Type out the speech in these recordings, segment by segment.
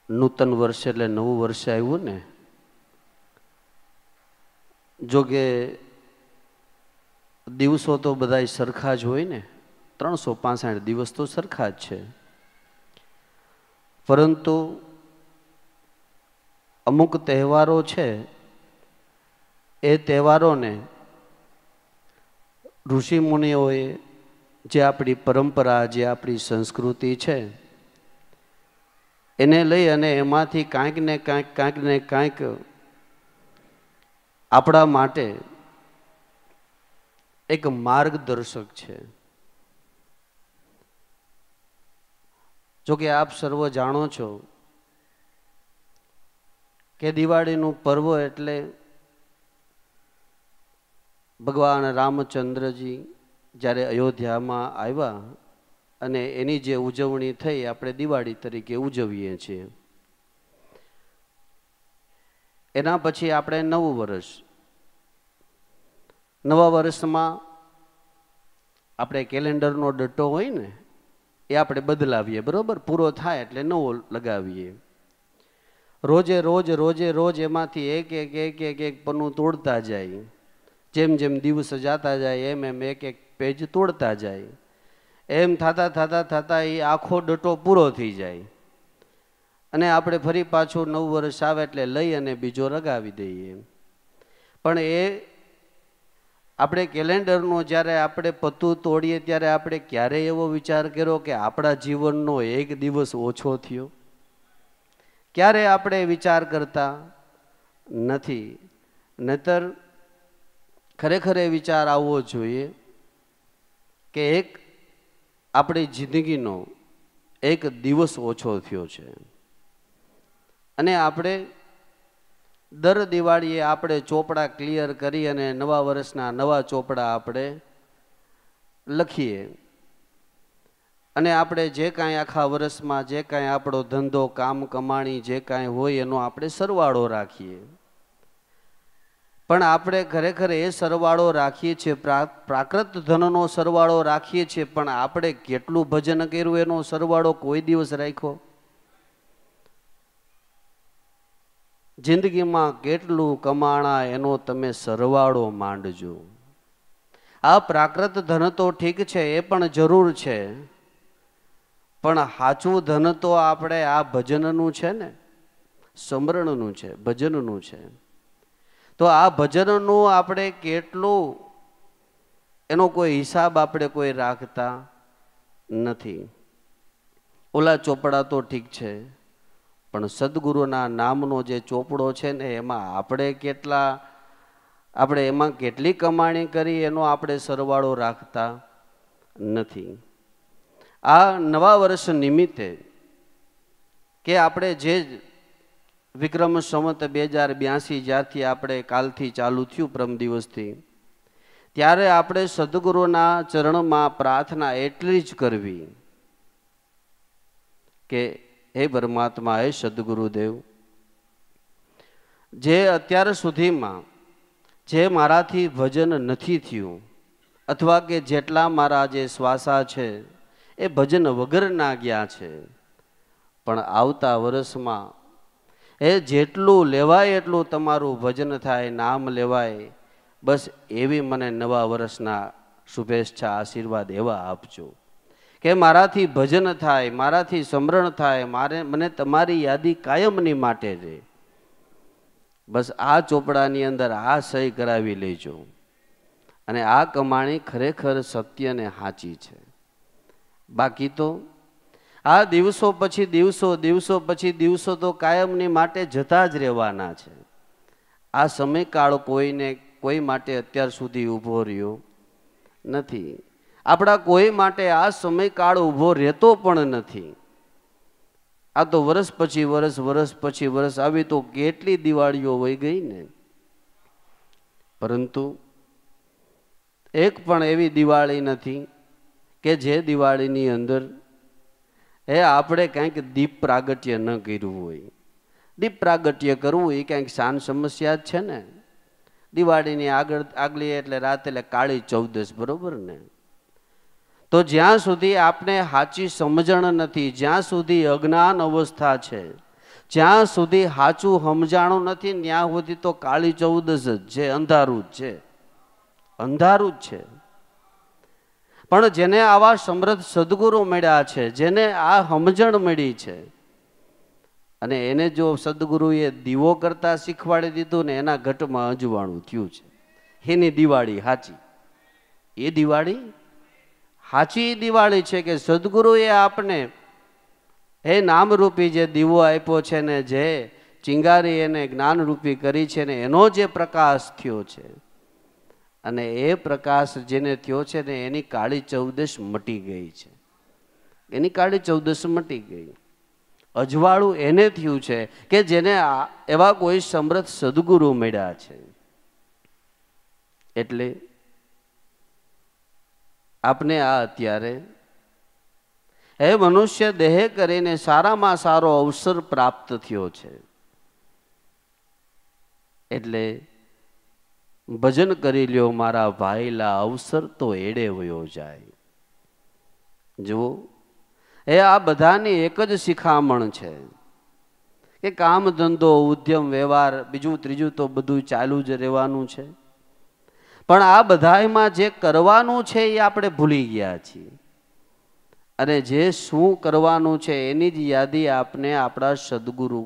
નૂતન વર્ષ એટલે નવું વર્ષ આવ્યું ને. જોકે દિવસો તો બધા સરખા જ હોય ને, 365 દિવસ તો સરખા જ છે. પરંતુ અમુક તહેવારો છે, એ તહેવારોને ઋષિ મુનિઓએ, જે આપણી પરંપરા, જે આપણી સંસ્કૃતિ છે, એને લઈ અને એમાંથી કાંઈક ને કાંઈક આપણા માટે એક માર્ગદર્શક છે. જો કે આપ સર્વ જાણો છો કે દિવાળીનું પર્વ એટલે ભગવાન રામચંદ્રજી જ્યારે અયોધ્યામાં આવ્યા અને એની જે ઉજવણી થઈ, આપણે દિવાળી તરીકે ઉજવીએ છીએ. એના પછી આપણે નવું વર્ષ, નવા વર્ષમાં આપણે કેલેન્ડરનો ડટ્ટો હોય ને, એ આપણે બદલાવીએ, બરોબર? પૂરો થાય એટલે નવો લગાવીએ. રોજે એમાંથી એક પન્નું તોડતા જાય. જેમ જેમ દિવસ જતા જાય એમ એક પેજ તોડતા જાય. એમ થતા એ આખો ડટ્ટો પૂરો થઈ જાય અને આપણે ફરી પાછું નવું વર્ષ આવે એટલે લઈ અને બીજો લગાવી દઈએ. પણ એ આપણે કેલેન્ડરનો જ્યારે આપણે પત્તું તોડીએ ત્યારે આપણે ક્યારેય એવો વિચાર કર્યો કે આપણા જીવનનો એક દિવસ ઓછો થયો? ક્યારે આપણે વિચાર કરતા નથી. નહીતર ખરેખર એ વિચાર આવવો જોઈએ કે એક આપણી જિંદગીનો એક દિવસ ઓછો થયો છે. અને આપણે દર દિવાળીએ આપણે ચોપડા ક્લિયર કરી અને નવા વર્ષના નવા ચોપડા આપણે લખીએ. અને આપણે જે કાંઈ આખા વર્ષમાં જે કાંઈ આપણો ધંધો, કામ, કમાણી જે કાંઈ હોય એનો આપણે સરવાળો રાખીએ. પણ આપણે ખરેખર એ સરવાળો રાખીએ છીએ, પ્રાકૃત ધનનો સરવાળો રાખીએ છીએ, પણ આપણે કેટલું ભજન કર્યું એનો સરવાળો કોઈ દિવસ રાખ્યો? જિંદગીમાં કેટલું કમાણા એનો તમે સરવાળો માંડજો. આ પ્રાકૃત ધન તો ઠીક છે, એ પણ જરૂર છે, પણ સાચું ધન તો આપણે આ ભજનનું છે ને, સ્મરણનું છે, ભજનનું છે. તો આ ભજનનું આપણે કેટલું, એનો કોઈ હિસાબ આપણે કોઈ રાખતા નથી. ઓલા ચોપડા તો ઠીક છે, પણ સદગુરુના નામનો જે ચોપડો છે ને, એમાં આપણે એમાં કેટલી કમાણી કરી એનો આપણે સરવાળો રાખતા નથી. આ નવા વર્ષ નિમિત્તે કે આપણે જે વિક્રમ સંવત 2082 જ્યારથી આપણે કાલથી ચાલુ થયું, પરમ દિવસથી, ત્યારે આપણે સદગુરુના ચરણમાં પ્રાર્થના એટલી જ કરવી કે હે પરમાત્મા, હે સદગુરુદેવ, જે અત્યાર સુધીમાં જે મારાથી ભજન નથી થયું, અથવા કે જેટલા મારા જે શ્વાસા છે એ ભજન વગરના ગયા છે, પણ આવતા વર્ષમાં એ જેટલું લેવાય એટલું તમારું ભજન થાય, નામ લેવાય, બસ એવી મને નવા વર્ષના શુભેચ્છા, આશીર્વાદ એવા આપજો કે મારાથી ભજન થાય, મારાથી સ્મરણ થાય, મને તમારી યાદી કાયમની માટે રહે. બસ આ ચોપડાની અંદર આ સહી કરાવી લેજો. અને આ કમાણી ખરેખર સત્ય ને સાચી છે. બાકી તો આ દિવસો પછી દિવસો તો કાયમની માટે જતા જ રહેવાના છે. આ સમયકાળ કોઈ માટે અત્યાર સુધી ઊભો રહ્યો નથી. આપણા કોઈ માટે આ સમયકાળ ઊભો રહેતો પણ નથી. આ તો વર્ષ પછી વર્ષ આવી તો કેટલી દિવાળીઓ વહી ગઈ ને. પરંતુ એક પણ એવી દિવાળી નથી કે જે દિવાળીની અંદર આપણે કંઈક દીપ પ્રાગટ્ય ન કર્યું હોય. દીપ પ્રાગટ્ય કરવું એ કંઈક શાન સમસ્યા જ છે ને. દિવાળીની આગલી એટલે રાત એટલે કાળી ચૌદશ, બરોબર ને? તો જ્યાં સુધી આપણે સાચી સમજણ નથી, જ્યાં સુધી અજ્ઞાન અવસ્થા છે, જ્યાં સુધી સાચું સમજાણું નથી ત્યાં સુધી તો કાળી ચૌદસ જ છે, અંધારું જ છે, અંધારું જ છે. પણ જેને આવા સમૃદ્ધ સદગુરુ મળ્યા છે, જેને આ સમજણ મળી છે, અને એને જો સદગુરુએ દીવો કરતા શીખવાડી દીધું ને એના ઘટમાં અજવાળું થયું છે, એની દિવાળી સાચી. એ દિવાળી સાચી દિવાળી છે કે સદગુરુએ આપને એ નામરૂપી જે દીવો આપ્યો છે ને જે ચિંગારી એને જ્ઞાનરૂપી કરી છે ને એનો જે પ્રકાશ થયો છે, અને એ પ્રકાશ જેને થયો છે ને એની કાળી ચૌદશ મટી ગઈ છે, એની કાળી ચૌદશ મટી ગઈ. અજવાળું એને થયું છે કે જેને એવા કોઈ સમૃદ્ધ સદગુરુ મળ્યા છે. એટલે આપને આ અત્યારે એ મનુષ્ય દેહ કરીને સારામાં સારો અવસર પ્રાપ્ત થયો છે. એટલે ભજન કરી લ્યો મારા ભાઈલા, અવસર તો એડે વયો જાય. જુઓ, એ આ બધાની એક જ શિખામણ છે કે કામ ધંધો ઉદ્યમ વ્યવહાર બીજું ત્રીજું તો બધું ચાલુ જ રહેવાનું છે, પણ આ બધામાં જે કરવાનું છે એ આપણે ભૂલી ગયા છીએ. અને જે શું કરવાનું છે એની જ યાદી આપને આપણા સદગુરુ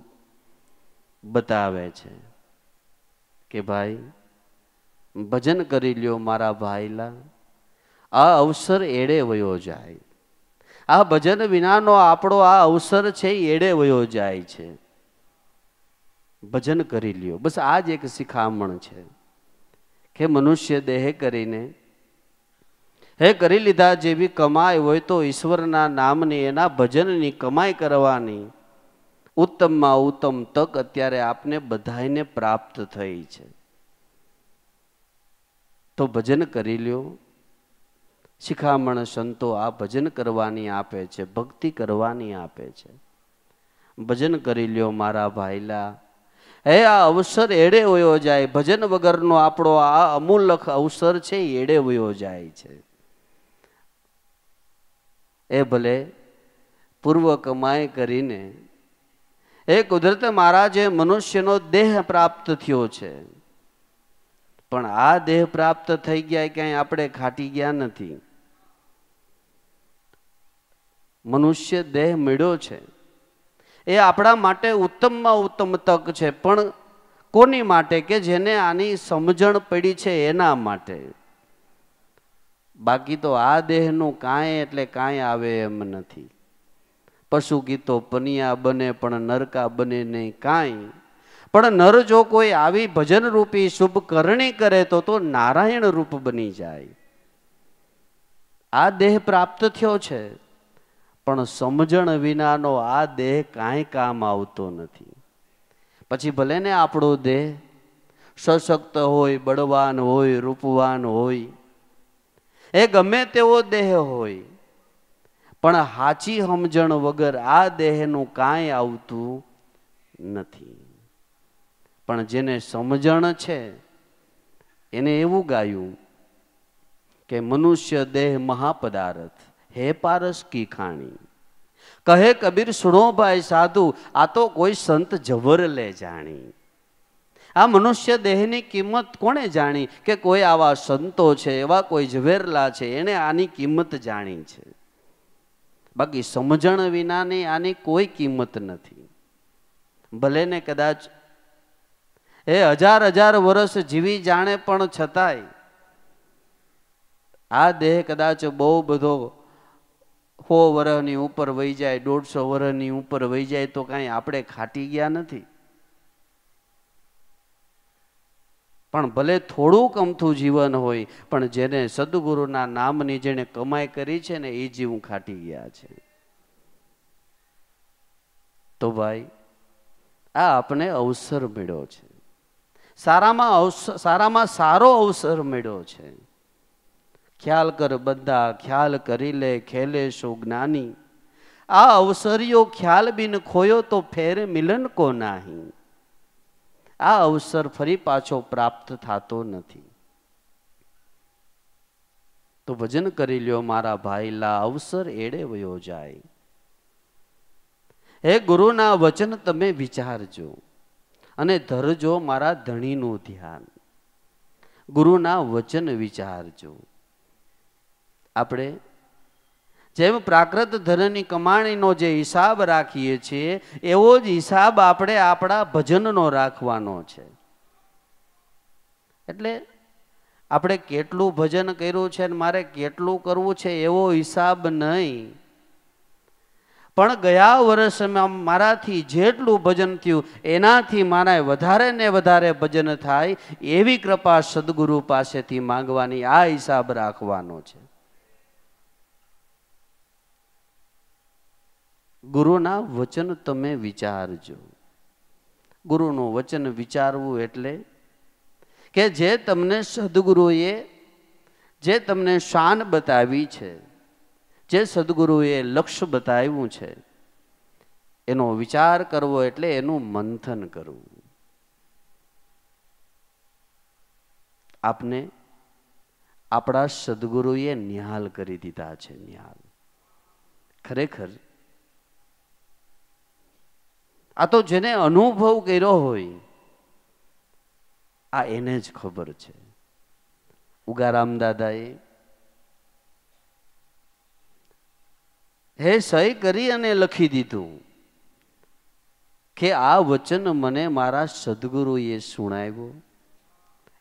બતાવે છે કે ભાઈ ભજન કરી લ્યો મારા ભાઈલા, આ અવસર એડે વયો જાય. આ ભજન વિનાનો આપણો આ અવસર છે એડે વયો જાય છે. ભજન કરી લ્યો, બસ આ જ એક શિખામણ છે કે મનુષ્ય દેહ કરીને હે કરી લીધા જેવી કમાઈ હોય તો ઈશ્વરના નામની એના ભજનની કમાઈ કરવાની ઉત્તમમાં ઉત્તમ તક અત્યારે આપને બધાને પ્રાપ્ત થઈ છે. તો ભજન કરી લ્યો. શિખામણ સંતો આ ભજન કરવાની આપે છે, ભક્તિ કરવાની આપે છે. ભજન કરી લ્યો મારા ભાઈલા, હે આ અવસર એડે વયો જાય. ભજન વગરનો આપણો આ અમૂલક અવસર છે એડે વયો જાય છે. એ ભલે પૂર્વ કમાઈ કરીને એ કુદરત મહારાજે મનુષ્યનો દેહ પ્રાપ્ત થયો છે, પણ આ દેહ પ્રાપ્ત થઈ ગયા ક્યાંય આપણે ખાટી ગયા નથી. મનુષ્ય દેહ મળ્યો છે એ આપણા માટે ઉત્તમમાં ઉત્તમ તક છે, પણ કોની માટે? કે જેને આની સમજણ પડી છે એના માટે. બાકી તો આ દેહનું કાંઈ એટલે કાંઈ આવે એમ નથી. પશુ ગીતો પનિયા બને પણ નરકા બને નહીં કાંઈ. પણ નર જો કોઈ આવી ભજન રૂપી શુભ કરણી કરે તો નારાયણ રૂપ બની જાય. આ દેહ પ્રાપ્ત થયો છે, પણ સમજણ વિનાનો આ દેહ કાંઈ કામ આવતો નથી. પછી ભલે ને આપણો દેહ સશક્ત હોય, બળવાન હોય, રૂપવાન હોય, એ ગમે તેવો દેહ હોય, પણ હાચી સમજણ વગર આ દેહનું કાંઈ આવતું નથી. પણ જેને સમજણ છે એને એવું ગાયું કે મનુષ્ય દેહ મહાપદાર્થ હે પારસ કી ખાણી. કહે કબીર સુણો ભાઈ સાધુ, આ તો કોઈ સંત જવર લે જાણી. આ મનુષ્ય દેહની કિંમત કોણે જાણી? કે કોઈ આવા સંતો છે, એવા કોઈ ઝવેરલા છે, એને આની કિંમત જાણી છે. બાકી સમજણ વિનાની આની કોઈ કિંમત નથી. ભલે ને કદાચ એ હજાર હજાર વર્ષ જીવી જાણે, પણ છતાંય આ દેહ કદાચ બહુ બધો 100 વર્ષની ઉપર વહી જાય, 150 વર્ષની ઉપર વહી જાય તો કાંઈ આપણે ખાટી ગયા નથી. પણ ભલે થોડુંક અમથું જીવન હોય, પણ જેને સદગુરુના નામની જેને કમાઈ કરી છે ને એ જીવ ખાટી ગયા છે. તો ભાઈ આ આપણે અવસર મળ્યો છે, સારામાં સારો અવસર મળ્યો છે. ખ્યાલ કર બધા ખ્યાલ કરી લે, ખેલે સો જ્ઞાની. આ અવસરિયો ખ્યાલ બિન ખોયો તો ફેર મિલન કો નાહી. આ અવસર ફરી પાછો પ્રાપ્ત થતો નથી. તો ભજન કરી લ્યો મારા ભાઈલા, અવસર એડે વયો જાય. હે ગુરુના વચન તમે વિચારજો અને ધરજો મારા ધણીનું ધ્યાન. ગુરુના વચન વિચારજો. આપણે જેમ પ્રાકૃત ધનની કમાણીનો જે હિસાબ રાખીએ છીએ એવો જ હિસાબ આપણે આપણા ભજનનો રાખવાનો છે. એટલે આપણે કેટલું ભજન કર્યું છે ને મારે કેટલું કરવું છે એવો હિસાબ નહીં, પણ ગયા વર્ષમાં મારાથી જેટલું ભજન થયું એનાથી મારા વધારે ને વધારે ભજન થાય એવી કૃપા સદગુરુ પાસેથી માંગવાની, આ હિસાબ રાખવાનો છે. ગુરુના વચન તમે વિચારજો. ગુરુનું વચન વિચારવું એટલે કે જે તમને સદગુરુએ જે તમને શાન બતાવી છે, જે સદગુરુએ લક્ષ્ય બતાવ્યું છે એનો વિચાર કરવો એટલે એનું મંથન કરવું. આપને આપણા સદગુરુએ નિહાલ કરી દીધા છે. નિહાલ ખરેખર આ તો જેને અનુભવ કર્યો હોય આ એને જ ખબર છે. ઉગારામ દાદાએ હે સહી કરી અને લખી દીધું કે આ વચન મને મારા સદગુરુએ સુણાવ્યો,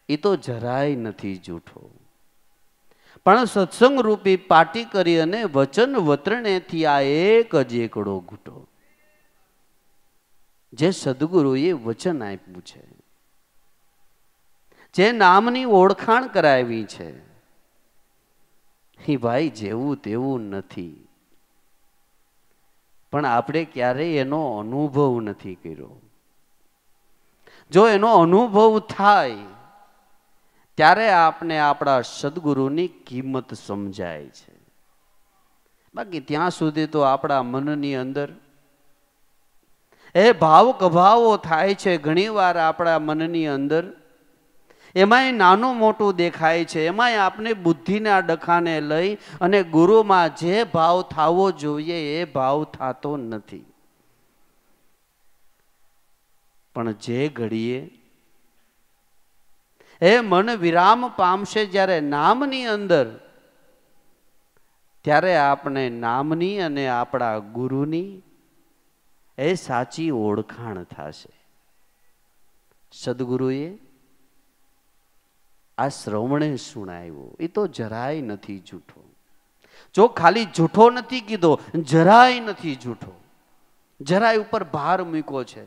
એ તો જરાય નથી જૂઠો. પણ સત્સંગ રૂપી પાટી કરી અને વચન વતરણેથી આ એક જ એકડો ઘૂંટો. જે સદગુરુએ વચન આપ્યું છે, જે નામની ઓળખાણ કરાવી છે, એ ભાઈ જેવું તેવું નથી. પણ આપણે ક્યારેય એનો અનુભવ નથી કર્યો. જો એનો અનુભવ થાય ત્યારે આપણે આપણા સદગુરુની કિંમત સમજાય છે. બાકી ત્યાં સુધી તો આપણા મનની અંદર એ ભાવ કભાવો થાય છે. ઘણીવાર આપણા મનની અંદર એમાંય નાનું મોટું દેખાય છે, એમાંય આપણે બુદ્ધિના ડખાને લઈ અને ગુરુમાં જે ભાવ થવો જોઈએ એ ભાવ થતો નથી. પણ જે ઘડીએ એ મન વિરામ પામશે જ્યારે નામની અંદર, ત્યારે આપણે નામની અને આપણા ગુરુની એ સાચી ઓળખાણ થશે. સદગુરુએ આ શ્રવણે સુણાવ્યો એ તો જરાય નથી જૂઠો. જો ખાલી જૂઠો નથી કીધો, જરાય નથી જૂઠો. જરાય ઉપર ભાર મૂક્યો છે,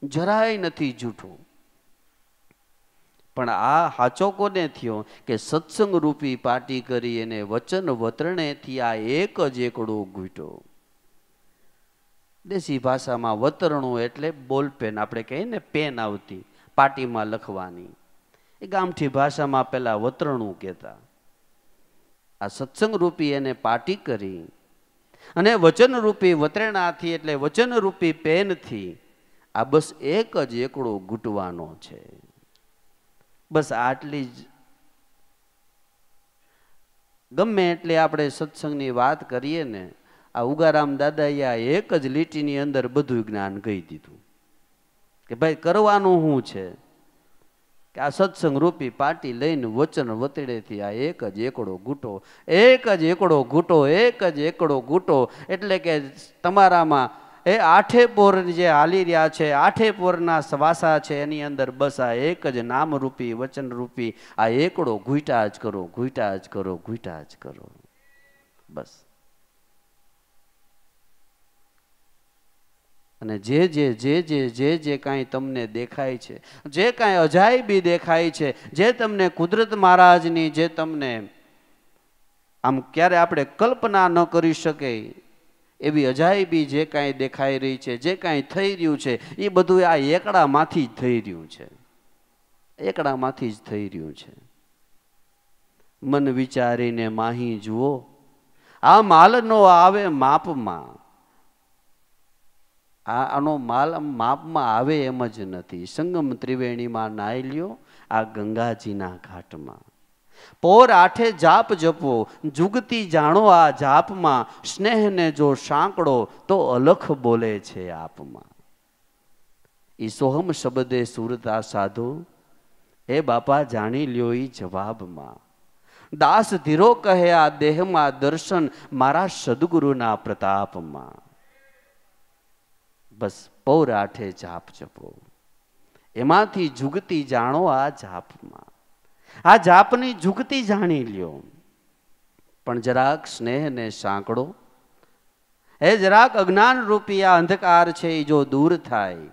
જરાય નથી જૂઠો. પણ આ હાચો કોને થયો કે સત્સંગ રૂપી પાટી કરી એને વચન વતરણેથી આ એક જ એકડો ઘૂંટો. દેશી ભાષામાં વતરણું એટલે બોલપેન, આપણે કહીએ ને પેન આવતી પાટીમાં લખવાની, એ ગામઠી ભાષામાં પેલા વતરણું કહેતા. આ સત્સંગ રૂપી એને પાટી કરી અને વચન રૂપી વતરણાથી એટલે વચન રૂપી પેનથી આ બસ એક જ એકડો ઘૂંટવાનો છે. બસ આટલી જ. ગમે એટલે આપણે સત્સંગની વાત કરીએ ને, આ ઉગારામ દાદાએ આ એક જ લીટીની અંદર બધું જ્ઞાન કહી દીધું કે ભાઈ કરવાનું શું છે કે આ સત્સંગ રૂપી પાટી લઈને વચન વતડેથી આ એક જ એકડો ઘૂંટો, એક જ એકડો ઘૂંટો, એક જ એકડો ઘૂંટો. એટલે કે તમારામાં એ આઠે પોર જે હાલી રહ્યા છે, આઠે પોરના વાસા છે, એની અંદર બસ આ એક જ નામરૂપી વચનરૂપી આ એકડો ઘૂંટા જ કરો, ઘૂંટા જ કરો, ઘૂંટા જ કરો. બસ. અને જે કાંઈ તમને દેખાય છે, જે કાંઈ અજાયબી દેખાય છે, જે તમને કુદરત મહારાજની જે તમને આમ ક્યારે આપણે કલ્પના ન કરી શકે એવી અજાયબી જે કાંઈ દેખાઈ રહી છે, જે કાંઈ થઈ રહ્યું છે, એ બધું આ એકડામાંથી જ થઈ રહ્યું છે. એકડામાંથી જ થઈ રહ્યું છે. મન વિચારીને માહી જુઓ, આ માલ નો આવે માપમાં. આનો માલ માપમાં આવે એમ જ નથી. સંગમ ત્રિવેણીમાં નાહી લ્યો આ ગંગાજીના ઘાટમાં. પોર આઠે જાપ જપો, જુગતી જાણો આ જાપમાં, સ્નેહને જો સાંકળો તો અલખ બોલે છે આપમાં. ઈ સોહમ શબ્દે સુરતા સાધુ, એ બાપા જાણી લ્યો ઈ જવાબમાં. દાસ ધીરો કહે આ દેહમાં દર્શન, મારા સદગુરુના પ્રતાપમાં. બસ પૌર આઠે જાપ જપો, એમાંથી જુગતી જાણો આ જાપમાં. આ જાપની જુગતી જાણી લ્યો, પણ જરાક સ્નેહને સાંકળો. એ જરાક અજ્ઞાન રૂપી આ અંધકાર છે એ જો દૂર થાય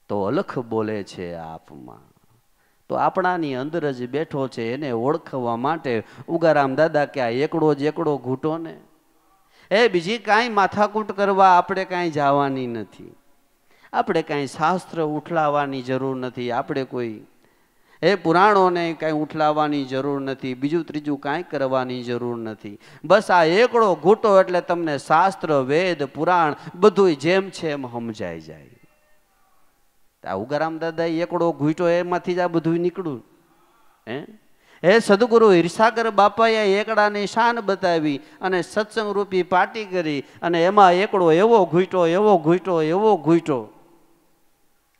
તો અલખ બોલે છે આપમાં. તો આપણાની અંદર જ બેઠો છે, એને ઓળખવા માટે ઉગારામ દાદા કે આ એકડો જ એકડો ઘૂંટો ને. એ બીજી કાંઈ માથાકૂટ કરવા આપણે કાંઈ જવાની નથી, આપણે કાંઈ શાસ્ત્ર ઉઠલાવવાની જરૂર નથી, આપણે કોઈ પુરાણોને કાંઈ ઉઠલાવવાની જરૂર નથી, બીજું ત્રીજું કાંઈ કરવાની જરૂર નથી. બસ આ એકડો ઘૂંટો એટલે તમને શાસ્ત્ર વેદ પુરાણ બધું જેમ છે એમ સમજાઈ જાય. આ ઉગારામ દાદા એકડો ઘૂંટો એમાંથી જ આ બધું નીકળ્યું. હે સદગુરુ ઈર્ષાગર બાપાએ એકડાની શાન બતાવી અને સત્સંગ રૂપી પાર્ટી કરી, અને એમાં એકડો એવો ઘૂંટો એવો ઘૂંટો એવો ઘૂંટો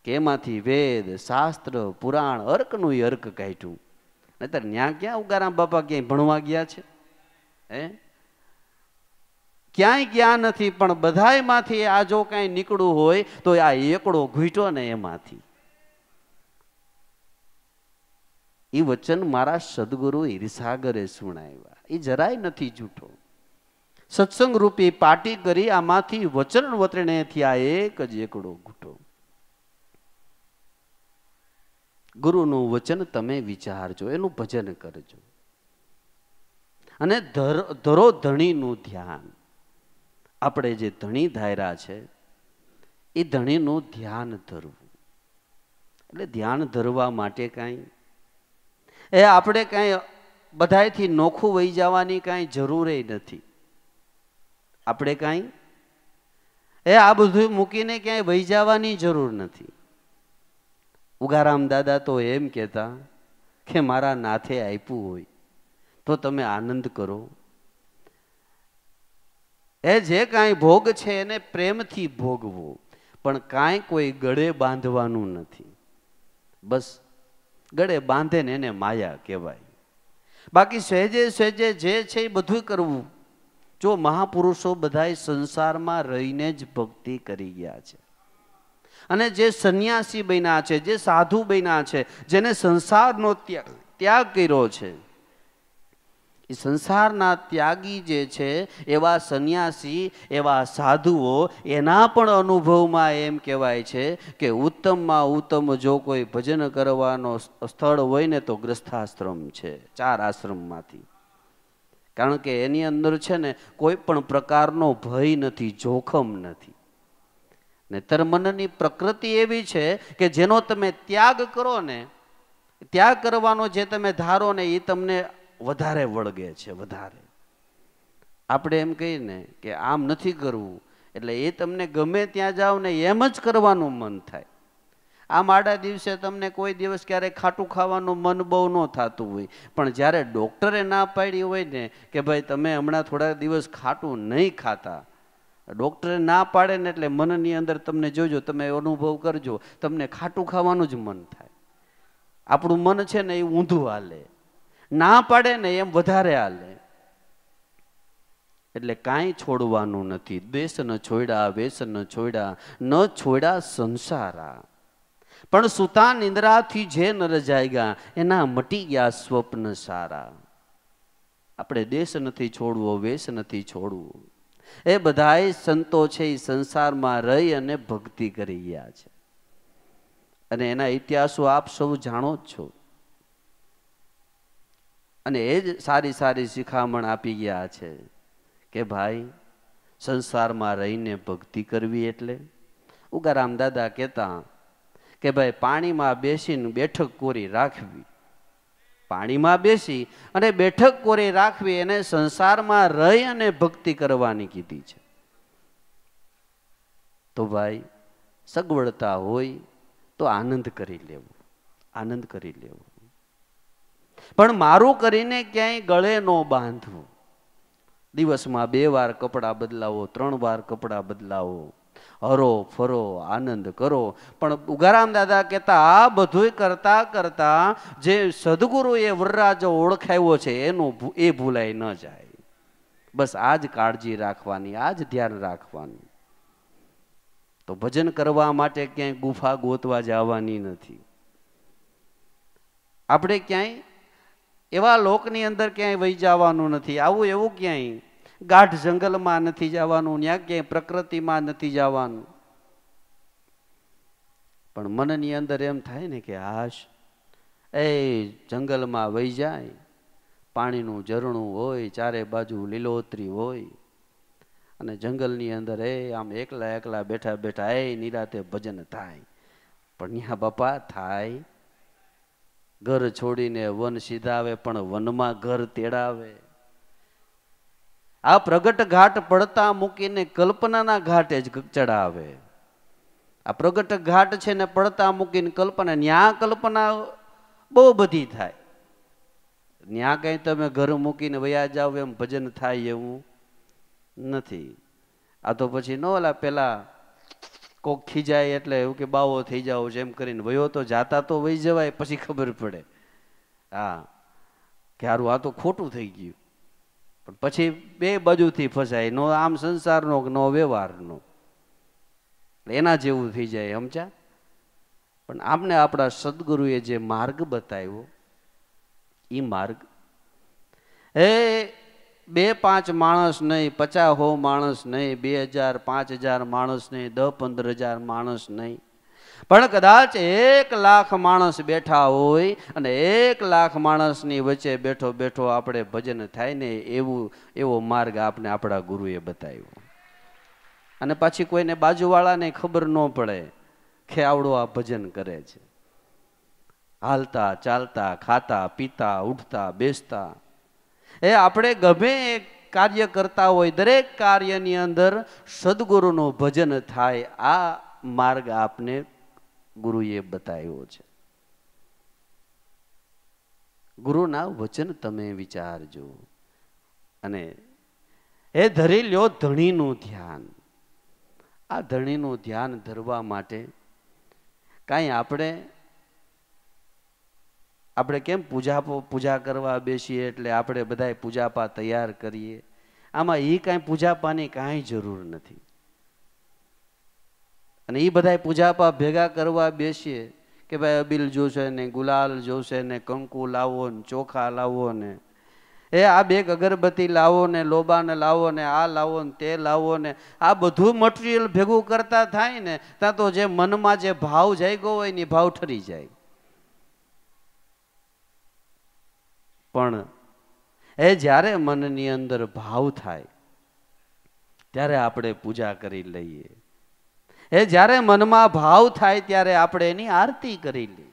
કે એમાંથી વેદ શાસ્ત્ર પુરાણ અર્કનું અર્ક કાઢ્યું. નહીતર ન્યા ક્યાં ઉગારામ બાપા ક્યાંય ભણવા ગયા છે? ક્યાંય ગયા નથી. પણ બધાયમાંથી આ જો કાંઈ નીકળવું હોય તો આ એકડો ઘૂંટો ને એમાંથી. એ વચન મારા સદગુરુ ઈર્ષાગરે સુણાવ્યા, એ જરાય નથી જૂઠો. સત્સંગ રૂપી પાર્ટી કરી આમાંથી વચન વતરણેથી આ એક જ એકડો ઘૂંટો. ગુરુનું વચન તમે વિચારજો, એનું ભજન કરજો, અને ધરો ધણીનું ધ્યાન. આપણે જે ધણી ધાર્યા છે એ ધણીનું ધ્યાન ધરવું. એટલે ધ્યાન ધરવા માટે કાંઈ આપણે કાંઈ બધાયથી નોખું વહી જવાની કાંઈ જરૂર નથી. આપણે કાંઈ આ બધું મૂકીને ક્યાંય વહી જવાની જરૂર નથી. ઉગારામ દાદા તો એમ કહેતા કે મારા નાથે આપ્યું હોય તો તમે આનંદ કરો. જે કાંઈ ભોગ છે એને પ્રેમથી ભોગવો, પણ કાંઈ કોઈ ગળે બાંધવાનું નથી. બસ ગળે બાંધે ને એને માયા કહેવાય. બાકી સહેજે સહેજે જે છે એ બધું કરવું. જો મહાપુરુષો બધાય સંસારમાં રહીને જ ભક્તિ કરી ગયા છે, અને જે સંન્યાસી બન્યા છે, જે સાધુ બન્યા છે, જેને સંસારનો ત્યાગ કર્યો છે, એ સંસારના ત્યાગી જે છે એવા સંન્યાસી એવા સાધુઓ, એના પણ અનુભવમાં એમ કહેવાય છે કે ઉત્તમમાં ઉત્તમ જો કોઈ ભજન કરવાનો સ્થળ હોય ને તો ગ્રસ્થાશ્રમ છે, 4 આશ્રમમાંથી. કારણ કે એની અંદર છે ને કોઈ પણ પ્રકારનો ભય નથી, જોખમ નથી. ને તરમનની પ્રકૃતિ એવી છે કે જેનો તમે ત્યાગ કરો ને, ત્યાગ કરવાનો જે તમે ધારો ને એ તમને વધારે વળગે છે, વધારે. આપણે એમ કહીએ ને કે આમ નથી કરવું, એટલે એ તમને ગમે ત્યાં જાઓ ને એમ જ કરવાનું મન થાય. આમ આડા દિવસે તમને કોઈ દિવસ ક્યારેક ખાટું ખાવાનું મન બહુ ન થતું હોય, પણ જ્યારે ડૉક્ટરે ના પાડી હોય ને કે ભાઈ તમે હમણાં થોડા દિવસ ખાટું નહીં ખાતા, ડૉક્ટરે ના પાડે ને એટલે મનની અંદર તમને જોજો, તમે અનુભવ કરજો, તમને ખાટું ખાવાનું જ મન થાય. આપણું મન છે ને એ ઊંધું હાલે, ના પાડે ને એમ વધારે હાલે. એટલે કાંઈ છોડવાનું નથી. દેશ ન છોડ્યા, વેશ ન છોડ્યા, ન છોડ્યા સંસારા, પણ સુતા નિંદ્રાથી જે નર જાયગા, એના મટી ગયા સ્વપ્ન સારા. આપણે દેશ નથી છોડવો, વેશ નથી છોડવું. એ બધાય સંતો છે એ સંસારમાં રહી અને ભક્તિ કરી ગયા છે, અને એના ઇતિહાસો આપ સૌ જાણો જ છો. અને એ જ સારી સારી શિખામણ આપી ગયા છે કે ભાઈ સંસારમાં રહીને ભક્તિ કરવી. એટલે ઉગારામ દાદા કહેતા કે ભાઈ પાણીમાં બેસીને બેઠક કોરી રાખવી, પાણીમાં બેસી અને બેઠક કોરી રાખવી, એને સંસારમાં રહી અને ભક્તિ કરવાની કીધી છે. તો ભાઈ સગવડતા હોય તો આનંદ કરી લેવો, આનંદ કરી લેવો. પણ મારું કરીને ક્યાંય ગળે ન બાંધવું. દિવસમાં 2 વાર કપડાં બદલાવો, 3 વાર કપડાં બદલાવો, હરો ફરો આનંદ કરો. પણ ઉગારામ દાદા કહેતા આ બધું કરતા કરતા જે સદગુરુએ વરરાજો ઓળખાવ્યો છે એનું એ ભૂલાય ન જાય. બસ આ જ કાળજી રાખવાની, આ જ ધ્યાન રાખવાનું. તો ભજન કરવા માટે ક્યાંય ગુફા ગોતવા જવાની નથી. આપણે ક્યાંય એવા લોકની અંદર ક્યાંય વહી જવાનું નથી. આવું એવું ક્યાંય ગાઢ જંગલમાં નથી જવાનું, ત્યાં ક્યાંય પ્રકૃતિમાં નથી જવાનું. પણ મનની અંદર એમ થાય ને કે હાશ એ જંગલમાં વહી જાય, પાણીનું ઝરણું હોય, ચારે બાજુ લીલોતરી હોય, અને જંગલની અંદર આમ એકલા એકલા બેઠા બેઠા નિરાતે ભજન થાય. પણ ત્યાં બાપા થાય, ઘર છોડીને વન સીધાવે પણ વનમાં ઘર તેડાવે. આ પ્રગટ ઘાટ પડતા મૂકીને કલ્પનાના ઘાટે જ ચડાવે. આ પ્રગટ ઘાટ છે ને પડતા મૂકીને કલ્પના, ન્યા કલ્પના બહુ બધી થાય. ન્યા કઈ તમે ઘર મૂકીને વયા જાવ એમ ભજન થાય એવું નથી. આ તો પછી ન ઓલા પેલા કોક ખીજાય એટલે એવું કે બાવો થઈ જાવ છે એમ કરીને વયો તો જાતા તો વહી જવાય, પછી ખબર પડે હા કે હારું આ તો ખોટું થઈ ગયું. પણ પછી 2 બાજુથી ફસાય, નો આમ સંસારનો નો વ્યવહારનો, એના જેવું થઈ જાય સમજ્યા. પણ આપને આપણા સદગુરુએ જે માર્ગ બતાવ્યો એ માર્ગ 2-5 માણસ નહીં, 50-100 માણસ નહીં, 2000 5000 માણસ નહીં, 10-15 હજાર માણસ નહીં, પણ કદાચ 1 લાખ માણસ બેઠા હોય અને 1 લાખ માણસની વચ્ચે બેઠો બેઠો આપણે ભજન થાય ને એવો માર્ગ આપણે આપણા ગુરુએ બતાવ્યો. અને પાછી કોઈને બાજુવાળાને ખબર ન પડે કે આવડો આ ભજન કરે છે. હાલતા ચાલતા ખાતા પીતા ઉઠતા બેસતા આપણે ગમે કાર્ય કરતા હોય, દરેક કાર્યની અંદર સદગુરુનું ભજન થાય. આ માર્ગ આપને ગુરુએ બતાવ્યો છે. ગુરુના વચન તમે વિચારજો અને ધરી લ્યો ધણીનું ધ્યાન. આ ધણીનું ધ્યાન ધરવા માટે કાંઈ આપણે કેમ પૂજા કરવા બેસીએ એટલે આપણે બધાય પૂજાપા તૈયાર કરીએ. આમાં કાંઈ પૂજાપાની કાંઈ જરૂર નથી. અને બધાય પૂજાપા ભેગા કરવા બેસીએ કે ભાઈ અબીલ જોશે ને, ગુલાલ જોશે ને, કંકુ લાવો ને, ચોખા લાવો ને, આ 2 અગરબત્તી લાવો ને, લોબાને લાવો ને, આ લાવો ને, તે લાવો ને, આ બધું મટીરિયલ ભેગું કરતા થાય ને ત્યાં તો જે મનમાં જે ભાવ જાગ્યો હોય ને ભાવ ઠરી જાય. પણ જ્યારે મનની અંદર ભાવ થાય ત્યારે આપણે પૂજા કરી લઈએ. જ્યારે મનમાં ભાવ થાય ત્યારે આપણે એની આરતી કરી લઈએ.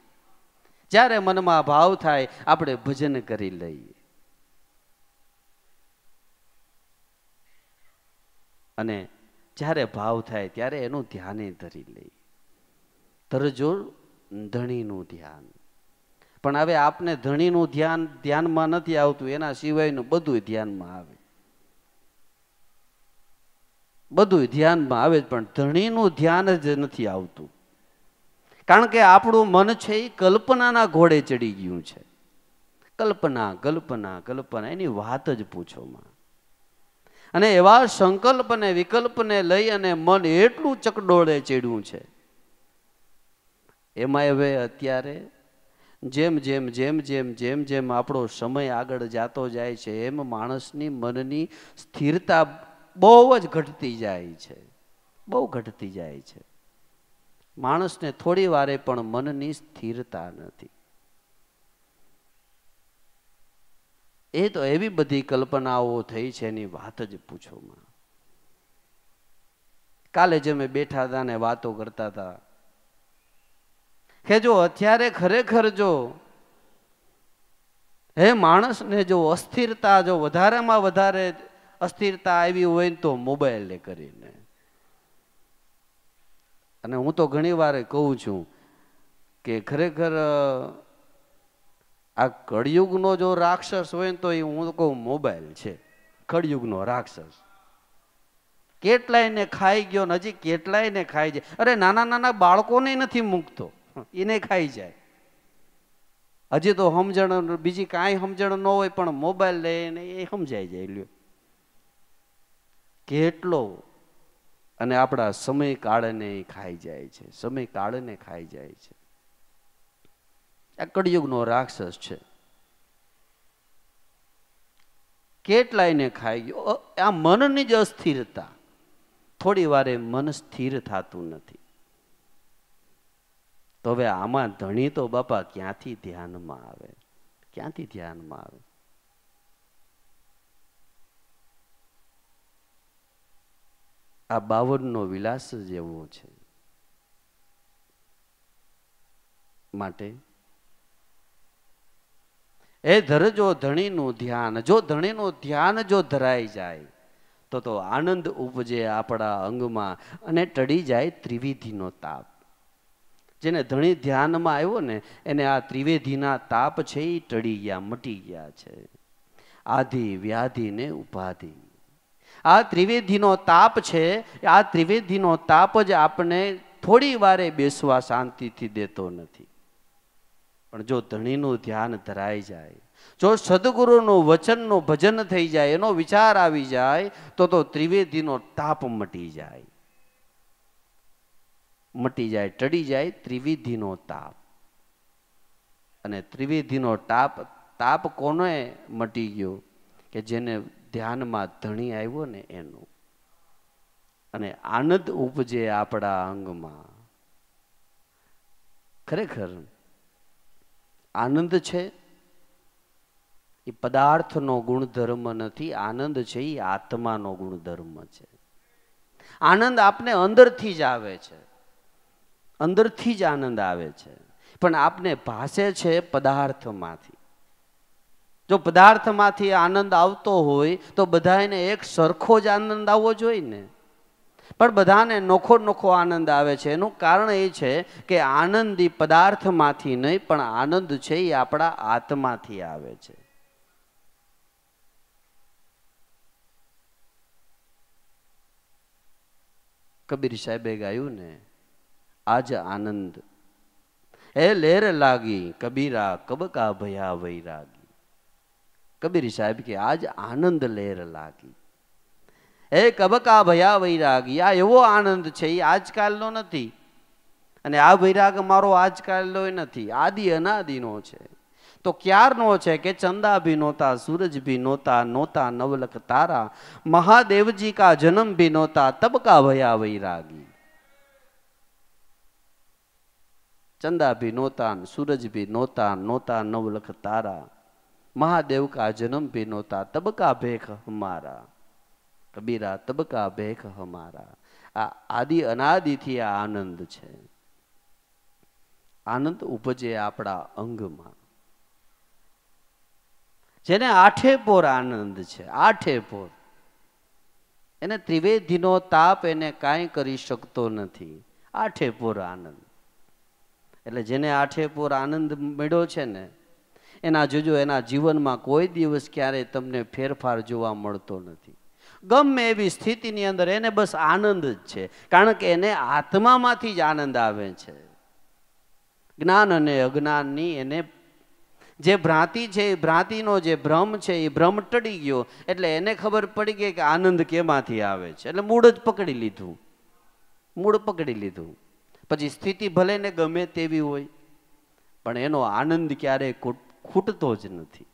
જ્યારે મનમાં ભાવ થાય આપણે ભજન કરી લઈએ. અને જ્યારે ભાવ થાય ત્યારે એનું ધ્યાને ધરી લઈએ. ધરજો ધણીનું ધ્યાન. પણ હવે આપને ધણીનું ધ્યાનમાં નથી આવતું, એના સિવાયનું બધું ધ્યાનમાં આવે. બધું ધ્યાનમાં આવે પણ ધણીનું ધ્યાન જ નથી આવતું. કારણ કે આપણું મન છે એ કલ્પનાના ઘોડે ચડી ગયું છે. કલ્પના કલ્પના કલ્પના એની વાત જ પૂછોમાં. અને એવા સંકલ્પને વિકલ્પને લઈ અને મન એટલું ચકડોળે ચડ્યું છે. એમાં હવે અત્યારે જેમ જેમ જેમ જેમ જેમ જેમ આપણો સમય આગળ જતો જાય છે એમ માણસની મનની સ્થિરતા બહુ જ ઘટતી જાય છે. બહુ ઘટતી જાય છે. માણસને થોડી વારે પણ મનની સ્થિરતા નથી. એ તો એવી બધી કલ્પનાઓ થઈ છે એની વાત જ પૂછોમાં. કાલે જે અમે બેઠા હતા ને વાતો કરતા હતા કે જો અત્યારે ખરેખર જો માણસને જો અસ્થિરતા જો વધારેમાં વધારે અસ્થિરતા આવી હોય ને તો મોબાઈલ કરીને. અને હું તો ઘણી વાર કહું છું કે ખરેખર આ કળિયુગનો જો રાક્ષસ હોય ને તો એ હું કહું મોબાઈલ છે કળિયુગનો રાક્ષસ. કેટલાયને ખાઈ ગયો ને હજી કેટલાયને ખાઈ જાય. અરે નાના નાના બાળકોને નથી મૂકતો, એને ખાઈ જાય. હજી તો સમજણ બીજી કાંઈ સમજણ ન હોય પણ મોબાઈલ લઈને એ સમજાઈ જાય. લ્યો કેટલો. અને આપણા સમય કાળને ખાઈ જાય છે, સમય કાળને ખાઈ જાય છે. આ કળિયુગનો રાક્ષસ છે. કેટલાયને ખાઈ ગયો. આ મનની જ અસ્થિરતા. થોડી વારે મન સ્થિર થતું નથી. તો હવે આમાં ધણી તો બાપા ક્યાંથી ધ્યાનમાં આવે, ક્યાંથી ધ્યાનમાં આવે? આ 52નો વિલાસ જ એવો છે. માટે એ ધરજો ધણીનું ધ્યાન. જો ધણીનું ધ્યાન જો ધરાઈ જાય તો આનંદ ઉપજે આપણા અંગમાં અને ટળી જાય ત્રિવિધિનો તાપ. જેને ધણી ધ્યાનમાં આવ્યો ને એને આ ત્રિવેધીના તાપ છે એ ટળી ગયા, મટી ગયા છે. આધિ વ્યાધિ ને ઉપાધિ. આ ત્રિવેધીનો તાપ છે. આ ત્રિવેધીનો તાપ જ આપણને થોડી વારે બેસવા શાંતિથી દેતો નથી. પણ જો ધણીનું ધ્યાન ધરાઈ જાય, જો સદગુરુનું વચનનું ભજન થઈ જાય, એનો વિચાર આવી જાય તો ત્રિવેધીનો તાપ મટી જાય. મટી જાય, ટળી જાય ત્રિવિધિનો તાપ. અને ત્રિવિધિનો તાપ કોને મટી ગયો? કે જેને ધ્યાનમાં ધણી આવ્યો ને એનું. અને આનંદ ઉપજે આપણા અંગમાં. ખરેખર આનંદ છે એ પદાર્થનો ગુણધર્મ નથી. આનંદ છે એ આત્માનો ગુણધર્મ છે. આનંદ આપને અંદરથી જ આવે છે, અંદરથી જ આનંદ આવે છે. પણ આપને ભાસે છે પદાર્થમાંથી. જો પદાર્થમાંથી આનંદ આવતો હોય તો બધાને એક સરખો જ આનંદ આવવો જોઈએ ને. પણ બધાને નોખો નોખો આનંદ આવે છે. એનું કારણ એ છે કે આનંદ એ પદાર્થમાંથી નહીં, પણ આનંદ છે એ આપણા આત્માથી આવે છે. કબીર સાહેબે ગાયું ને, આજ આનંદ એ લેર લાગી કબીરા કબ કા ભયા વૈરાગી. કબીર સાહેબ કે આજ આનંદ લેર લાગી. એ કબ કા ભયા વૈરાગી. આ એવો આનંદ છે એ આજકાલનો નથી. અને આ વૈરાગ મારો આજકાલનો નથી, આદિ અનાદિનો છે. તો ક્યારનો છે? કે ચંદા ભી નોતા, સૂરજ ભી નોતા, નોતા નવલખ તારા, મહાદેવજી કા જન્મ ભી નોતા, તબ કા ભયા વૈરાગી. चंदा भी नोता, सूरज भी नोता, नोता नवलख तारा, महादेव का जन्म भी नोता, तब का भेख हमारा. कबीरा तब का भेख हमारा. આ આદિ અનાદિથી આ આનંદ છે. આનંદ ઉપજે આપણા અંગમાં. જેને આઠે પોર આનંદ છે, આઠે પોર, એને ત્રિવેધીનો તાપ એને કાંઈ કરી શકતો નથી. આઠે પોર આનંદ. એટલે જેને આઠે પોર આનંદ મળ્યો છે ને, એના જોજો એના જીવનમાં કોઈ દિવસ ક્યારેય તમને ફેરફાર જોવા મળતો નથી. ગમે એવી સ્થિતિની અંદર એને બસ આનંદ જ છે. કારણ કે એને આત્મામાંથી જ આનંદ આવે છે. જ્ઞાન અને અજ્ઞાનની એને જે ભ્રાંતિ છે, એ ભ્રાંતિનો જે ભ્રમ છે, એ ભ્રમ ટળી ગયો. એટલે એને ખબર પડી ગઈ કે આનંદ કેમાંથી આવે છે. એટલે મૂળ જ પકડી લીધું, મૂળ પકડી લીધું. પછી સ્થિતિ ભલે ને ગમે તેવી હોય, પણ એનો આનંદ ક્યારેય ખૂટતો જ નથી.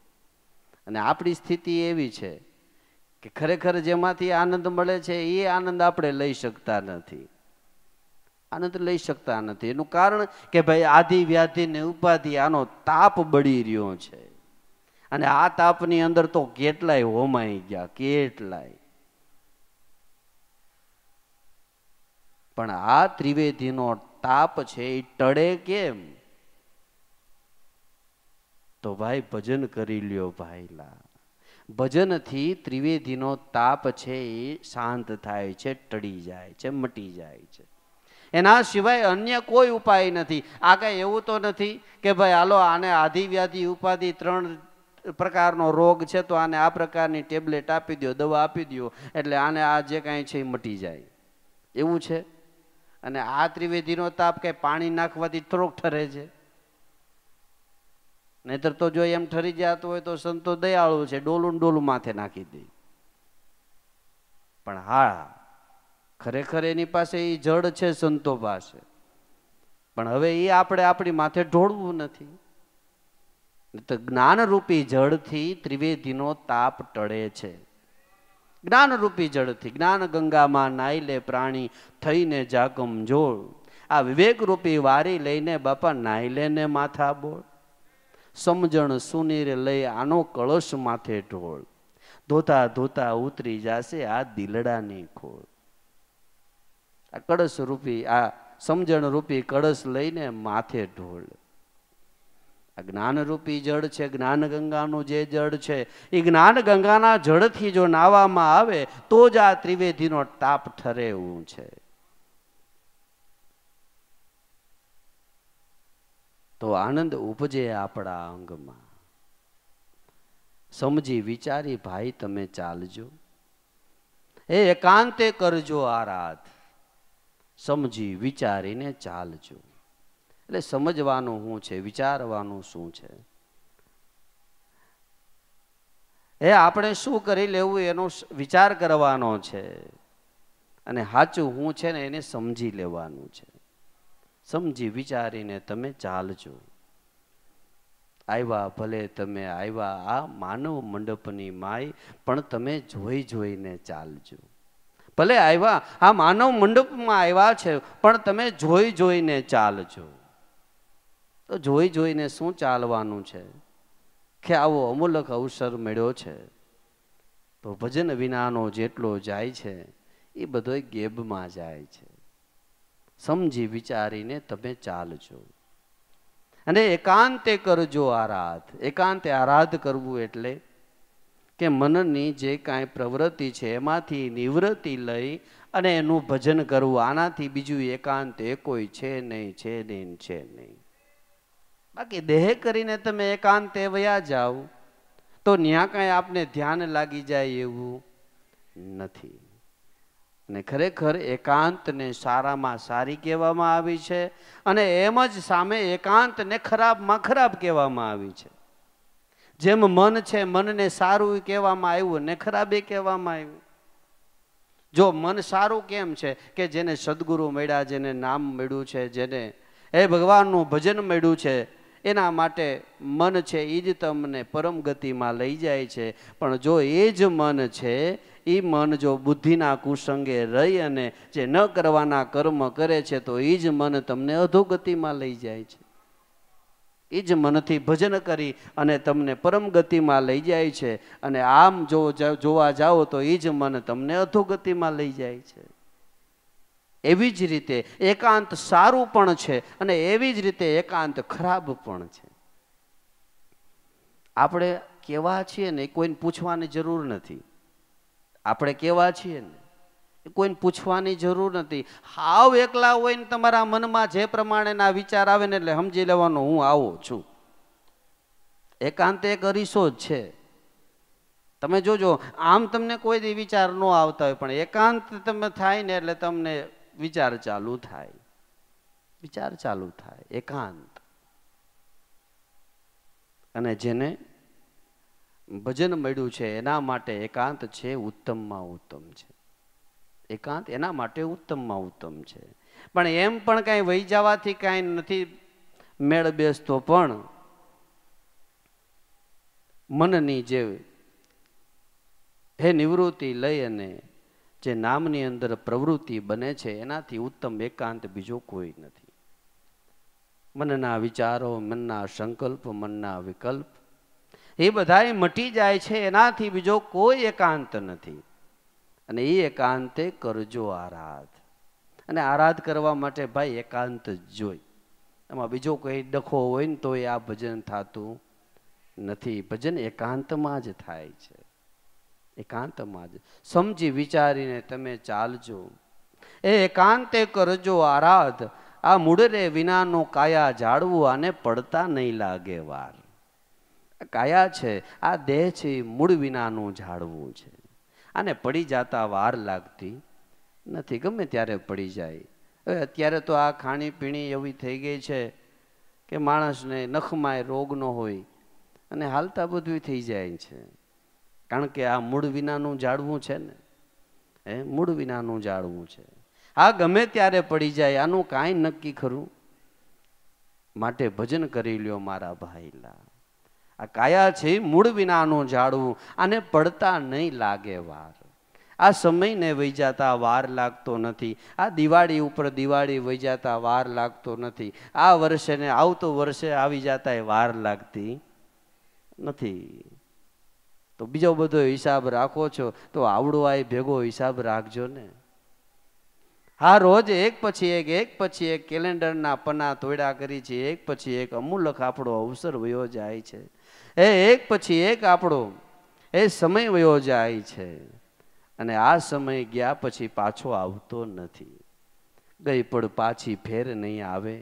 અને આપણી સ્થિતિ એવી છે કે ખરેખર જેમાંથી આનંદ મળે છે એ આનંદ આપણે લઈ શકતા નથી. આનંદ લઈ શકતા નથી. એનું કારણ કે ભાઈ આધિ વ્યાધિ ને ઉપાધિ, આનો તાપ બળી રહ્યો છે. અને આ તાપની અંદર તો કેટલાય હોમાઈ ગયા, કેટલાય. પણ આ ત્રિવેદીનો તાપ છે એ ટળે કેમ? તો ભાઈ ભજન કરી લ્યો ભાઈલા. ભજનથી ત્રિવેદીનો તાપ છે એ શાંત થાય છે, ટળી જાય છે, મટી જાય છે. એના સિવાય અન્ય કોઈ ઉપાય નથી. આ કાંઈ એવું તો નથી કે ભાઈ હાલો આને આધિ વ્યાધિ ઉપાધિ 3 પ્રકારનો રોગ છે તો આને આ પ્રકારની ટેબ્લેટ આપી દો, દવા આપી દો એટલે આને આ જે કાંઈ છે એ મટી જાય, એવું છે? અને આ ત્રિવેદીનો તાપ કઈ પાણી નાખવાથી થોડોક ઠરે છે? નહીતર તો જો એમ ઠરી જતો હોય તો સંતો દયાળુ છે, ડોલું ડોલું માથે નાખી દે. પણ હા, ખરેખર એની પાસે એ જડ છે સંતો પાસે, પણ હવે એ આપણે આપણી માથે ઢોળવું નથી. તો જ્ઞાનરૂપી જળથી ત્રિવેદીનો તાપ ટળે છે. જ્ઞાનરૂપી જળથી જ્ઞાન ગંગામાં નાઈ લે પ્રાણી થઈને જાગમ જોળ. આ વિવેકરૂપી વારી લઈને બાપા નાઈ લે ને માથા બોળ. સમજણ સુનીર લઈ આનો કળશ માથે ઢોળ. ધોતા ધોતા ઉતરી જાશે આ દિલડાની ખોળ. આ કળશ રૂપી આ સમજણ રૂપી કળશ લઈને માથે ઢોળ. આ જ્ઞાનરૂપી જળ છે, જ્ઞાન ગંગાનું જે જળ છે એ જ્ઞાન ગંગાના જળથી જો નાવામાં આવે તો જ આ ત્રિવેદીનો તાપ ઠરે એવું છે. તો આનંદ ઉપજે આપણા અંગમાં. સમજી વિચારી ભાઈ તમે ચાલજો, એ એકાંતે કરજો આરાધ. સમજી વિચારીને ચાલજો. એટલે સમજવાનું શું છે, વિચારવાનું શું છે, એ આપણે શું કરી લેવું એનો વિચાર કરવાનો છે, અને સાચું શું છે ને એને સમજી લેવાનું છે. સમજી વિચારીને તમે ચાલજો. આવ્યા ભલે તમે આવ્યા આ માનવ મંડપની માય, પણ તમે જોઈ જોઈને ચાલજો. ભલે આવ્યા આ માનવ મંડપમાં આવ્યા છે પણ તમે જોઈ જોઈને ચાલજો. તો જોઈ જોઈને શું ચાલવાનું છે કે આવો અમૂલક અવસર મળ્યો છે તો ભજન વિનાનો જેટલો જાય છે એ બધો ગેબમાં જાય છે. સમજી વિચારીને તમે ચાલજો અને એકાંતે કરજો આરાધ. એકાંતે આરાધ કરવું એટલે કે મનની જે કાંઈ પ્રવૃત્તિ છે એમાંથી નિવૃત્તિ લઈ અને એનું ભજન કરવું. આનાથી બીજું એકાંત એ કોઈ છે નહીં, છે નહીં, છે નહીં. બાકી દેહ કરીને તમે એકાંતે વયા જાઓ તો ત્યાં કાંઈ આપને ધ્યાન લાગી જાય એવું નથી. અને ખરેખર એકાંતને સારામાં સારી કહેવામાં આવી છે અને એમ જ સામે એકાંતને ખરાબમાં ખરાબ કહેવામાં આવી છે. જેમ મન છે મનને સારું કહેવામાં આવ્યું ને ખરાબ એ કહેવામાં આવ્યું. જો મન સારું કેમ છે કે જેને સદગુરુ મળ્યા, જેને નામ મળ્યું છે, જેને એ ભગવાનનું ભજન મળ્યું છે, એના માટે મન છે એ જ તમને પરમ ગતિમાં લઈ જાય છે. પણ જો એ જ મન છે એ મન જો બુદ્ધિના કુસંગે રહી અને જે ન કરવાના કર્મ કરે છે તો એ જ મન તમને અધોગતિમાં લઈ જાય છે. એ જ મનથી ભજન કરી અને તમને પરમ ગતિમાં લઈ જાય છે. અને આમ જો જોવા જાઓ તો એ જ મન તમને અધોગતિમાં લઈ જાય છે. એવી જ રીતે એકાંત સારું પણ છે અને એવી જ રીતે એકાંત ખરાબ પણ છે. આપણે કેવા છીએ ને કોઈને પૂછવાની જરૂર નથી. આપણે કેવા છીએ ને કોઈને પૂછવાની જરૂર નથી. હાવ એકલા હોય ને તમારા મનમાં જે પ્રમાણેના વિચાર આવે ને એટલે સમજી લેવાનો હું આવો છું. એકાંત એક અરીસો જ છે. તમે જોજો આમ તમને કોઈ વિચાર ન આવતા હોય પણ એકાંત તમે થાય ને એટલે તમને વિચાર ચાલુ થાય. વિચાર ચાલુ થાય એકાંત. અને જેને ભજન મળ્યું છે એના માટે એકાંત છે ઉત્તમમાં ઉત્તમ છે. એકાંત એના માટે ઉત્તમમાં ઉત્તમ છે. પણ એમ પણ કાંઈ વહી જવાથી કાંઈ નથી મેળ બેસતો. પણ મનની જે હે નિવૃત્તિ લઈ અને જે નામની અંદર પ્રવૃત્તિ બને છે એનાથી ઉત્તમ એકાંત બીજો કોઈ નથી. મનના વિચારો, મનના સંકલ્પ, મનના વિકલ્પ એ બધાય મટી જાય છે. એનાથી બીજો કોઈ એકાંત નથી. અને એ એકાંતે કરજો આરાધ. અને આરાધ કરવા માટે ભાઈ એકાંત જોઈ. એમાં બીજો કોઈ ડખો હોય ને તો આ ભજન થતું નથી. ભજન એકાંતમાં જ થાય છે. એકાંતમાં જ સમજી વિચારીને તમે ચાલજો. એ એકાંતે કરજો આરાધ, આ મૂળરે વિનાનો કાયા જાળવું, આને પડતા નહીં લાગે વાર. કાયા છે, આ દેહ છે, મૂળ વિનાનું ઝાડવું છે. આને પડી જતા વાર લાગતી નથી, ગમે ત્યારે પડી જાય. હવે અત્યારે તો આ ખાણીપીણી એવી થઈ ગઈ છે કે માણસને નખમાંય રોગ ન હોય અને હાલતા બધું થઈ જાય છે. કારણ કે આ મૂળ વિનાનું ઝાડવું છે ને, મૂળ વિનાનું ઝાડવું છે. આ ગમે ત્યારે પડી જાય, આનું કાંઈ નક્કી ખરું? માટે ભજન કરી લ્યો મારા ભાઈલા. આ કાયા છે મૂળ વિનાનું ઝાડવું, આને પડતા નહીં લાગે વાર. આ સમયને વહી જતા વાર લાગતો નથી. આ દિવાળી ઉપર દિવાળી વહી જતા વાર લાગતો નથી. આ વર્ષે ને આવતો વર્ષે આવી જતા વાર લાગતી નથી. તો બીજો બધો હિસાબ રાખો છો તો આવડો આ ભેગો હિસાબ રાખજો ને. હા, રોજ એક પછી એક કેલેન્ડરના પન્ના તોડ્યા કરી છે. એક પછી એક અમૂલક આપણો અવસર વયો જાય છે. એક પછી એક આપણો સમય વયો જાય છે. અને આ સમય ગયા પછી પાછો આવતો નથી. ગઈ પણ પાછી ફેર નહીં આવે.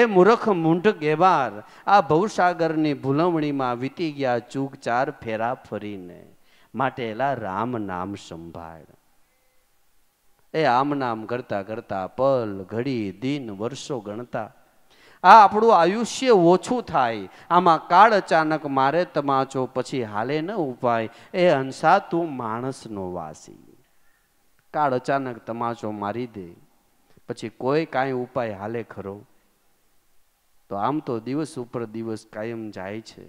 મૂર્ખ મૂંઢ ગેવાર, આ ભવસાગરની ભૂલવણીમાં વીતી ગયા ચૂક 4 ફેરા ફરીને. માટે એલા રામ નામ સંભાળ. આમ નામ કરતા કરતા પલ ઘડી દિન વર્ષો ગણતા આ આપણું આયુષ્ય ઓછું થાય. આમાં કાળ અચાનક મારે તમાચો, પછી હાલે ન ઉપાય. હંસા તું માણસનો વાસી. કાળ અચાનક તમાચો મારી દે, પછી કોઈ કાંઈ ઉપાય હાલે ખરો? તો આમ તો દિવસ ઉપર દિવસ કાયમ જાય છે,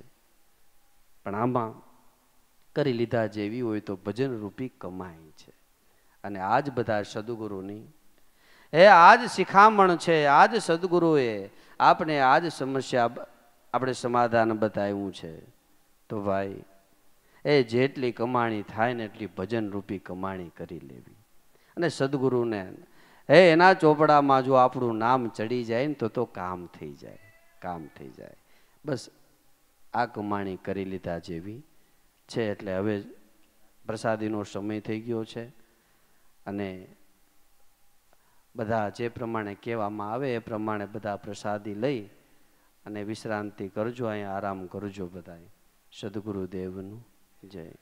પણ આમાં કરી લીધા જેવી હોય તો ભજન રૂપી કમાય છે. અને આજ બધા સદગુરુની આજ શિખામણ છે. આજ સદગુરુએ આપણે આજ સમસ્યા આપણે સમાધાન બતાવ્યું છે. તો ભાઈ જેટલી કમાણી થાય ને એટલી ભજન રૂપી કમાણી કરી લેવી. અને સદગુરુને એના ચોપડામાં જો આપણું નામ ચડી જાય ને તો કામ થઈ જાય, કામ થઈ જાય. બસ આ કમાણી કરી લીધા જેવી છે. એટલે હવે પ્રસાદીનો સમય થઈ ગયો છે અને બધા જે પ્રમાણે કહેવામાં આવે એ પ્રમાણે બધા પ્રસાદી લઈ અને વિશ્રાંતિ કરજો, અહીંયા આરામ કરજો. બધા સદગુરુદેવનું જય.